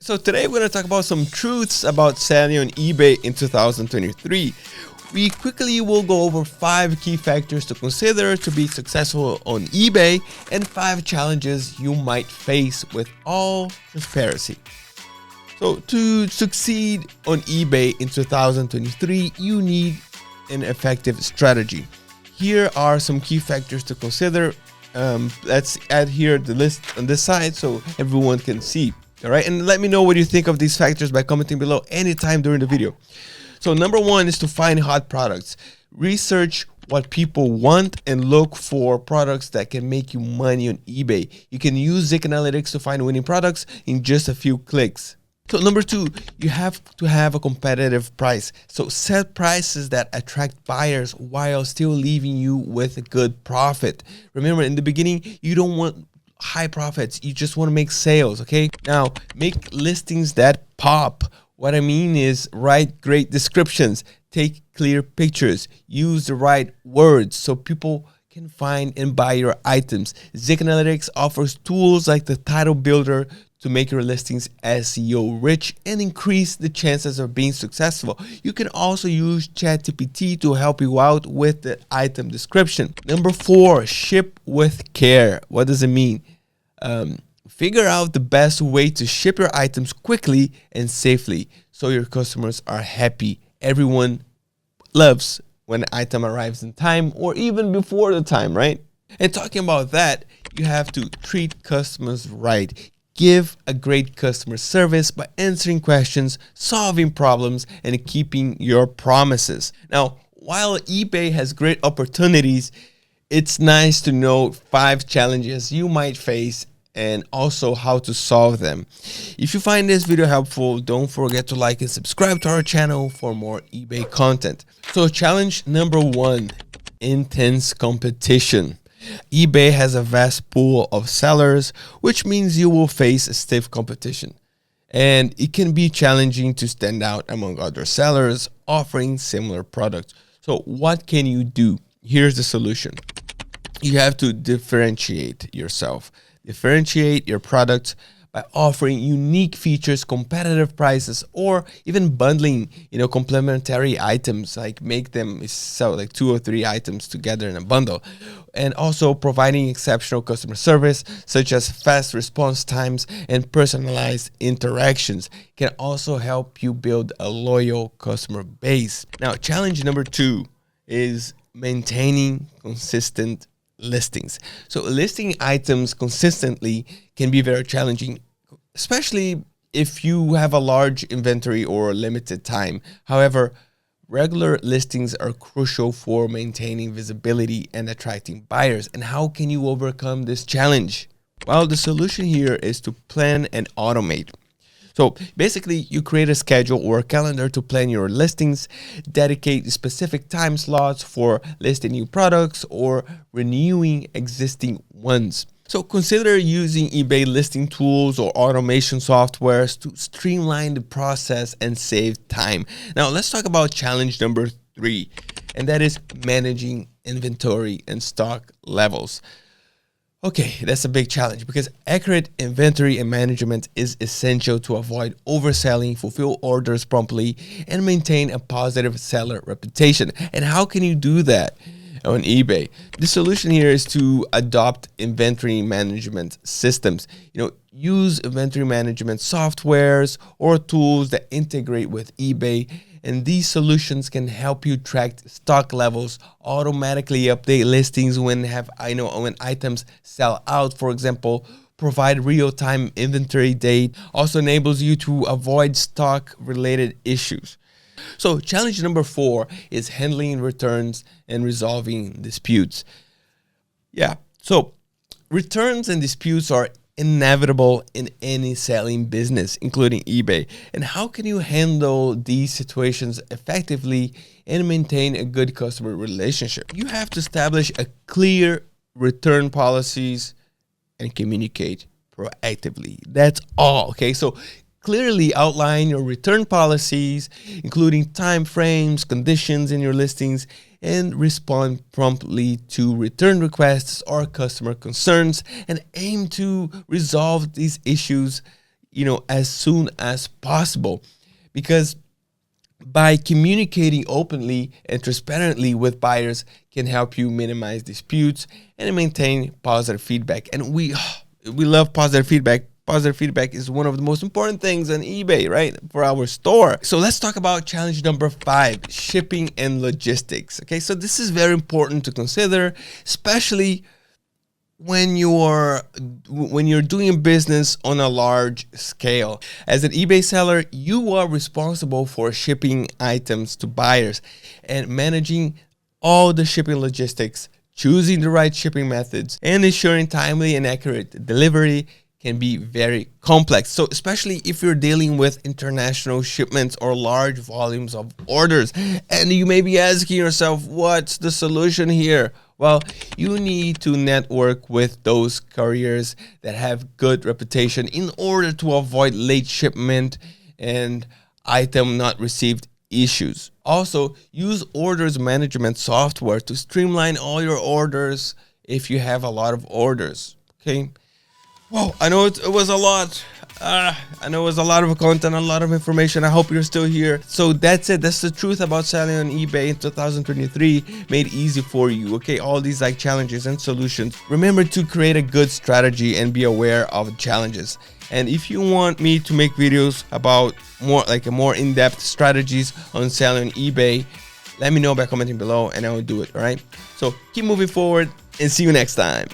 So today we're going to talk about some truths about selling on eBay in 2023. We quickly will go over 5 key factors to consider to be successful on eBay and 5 challenges you might face with all transparency. So to succeed on eBay in 2023, you need an effective strategy. Here are some key factors to consider. Let's add here the list on this side so everyone can see. All right, and let me know what you think of these factors by commenting below anytime during the video. So number 1 is to find hot products. Research what people want and look for products that can make you money on eBay. You can use Zik Analytics to find winning products in just a few clicks. So number 2, you have to have a competitive price. So set prices that attract buyers while still leaving you with a good profit. Remember, in the beginning, you don't want high profits. You just want to make sales, okay? Now, make listings that pop. What I mean is write great descriptions, take clear pictures, use the right words so people can find and buy your items. Zik Analytics offers tools like the title builder to make your listings SEO rich and increase the chances of being successful. You can also use ChatGPT to help you out with the item description. Number 4, ship with care. What does it mean? Figure out the best way to ship your items quickly and safely so your customers are happy. Everyone loves when an item arrives in time or even before the time, right? And talking about that, you have to treat customers right. Give a great customer service by answering questions, solving problems, and keeping your promises. Now, while eBay has great opportunities, it's nice to know 5 challenges you might face and also how to solve them. If you find this video helpful, don't forget to like and subscribe to our channel for more eBay content. So challenge number 1, intense competition. eBay has a vast pool of sellers, which means you will face a stiff competition. And it can be challenging to stand out among other sellers offering similar products. So what can you do? Here's the solution. You have to differentiate yourself. Differentiate your products by offering unique features, competitive prices, or even bundling, complementary items, like make them sell like 2 or 3 items together in a bundle. And also providing exceptional customer service, such as fast response times and personalized interactions, can also help you build a loyal customer base. Now, challenge number 2 is maintaining consistent listings. So listing items consistently can be very challenging, especially if you have a large inventory or limited time. However, regular listings are crucial for maintaining visibility and attracting buyers. And how can you overcome this challenge? Well, the solution here is to plan and automate. So basically, you create a schedule or a calendar to plan your listings, dedicate specific time slots for listing new products or renewing existing ones. So consider using eBay listing tools or automation softwares to streamline the process and save time. Now let's talk about challenge number 3, and that is managing inventory and stock levels. Okay, that's a big challenge because accurate inventory and management is essential to avoid overselling, fulfill orders promptly, and maintain a positive seller reputation. And how can you do that on eBay? The solution here is to adopt inventory management systems. Use inventory management softwares or tools that integrate with eBay. And these solutions can help you track stock levels, automatically update listings when items sell out, for example, provide real-time inventory data, also enables you to avoid stock-related issues. So challenge number 4 is handling returns and resolving disputes. Yeah, so returns and disputes are inevitable in any selling business, including eBay. And how can you handle these situations effectively and maintain a good customer relationship? You have to establish a clear return policies and communicate proactively. That's all, okay? So clearly outline your return policies, including time frames, conditions in your listings, and respond promptly to return requests or customer concerns, and aim to resolve these issues as soon as possible, because by communicating openly and transparently with buyers can help you minimize disputes and maintain positive feedback. And we love positive feedback. Positive feedback is one of the most important things on eBay, right? For our store. So let's talk about challenge number 5, shipping and logistics. Okay, so this is very important to consider, especially when you're doing business on a large scale. As an eBay seller, you are responsible for shipping items to buyers and managing all the shipping logistics, choosing the right shipping methods, and ensuring timely and accurate delivery can be very complex. So especially if you're dealing with international shipments or large volumes of orders, and you may be asking yourself, what's the solution here? Well, you need to network with those couriers that have good reputation in order to avoid late shipment and item not received issues. Also, use orders management software to streamline all your orders if you have a lot of orders. Okay. Well, I know it was a lot. I know it was a lot of content, a lot of information. I hope you're still here. So that's it. That's the truth about selling on eBay in 2023, made easy for you. Okay, all these challenges and solutions. Remember to create a good strategy and be aware of challenges. And if you want me to make videos about more in-depth strategies on selling on eBay, let me know by commenting below and I will do it. All right. So keep moving forward and see you next time.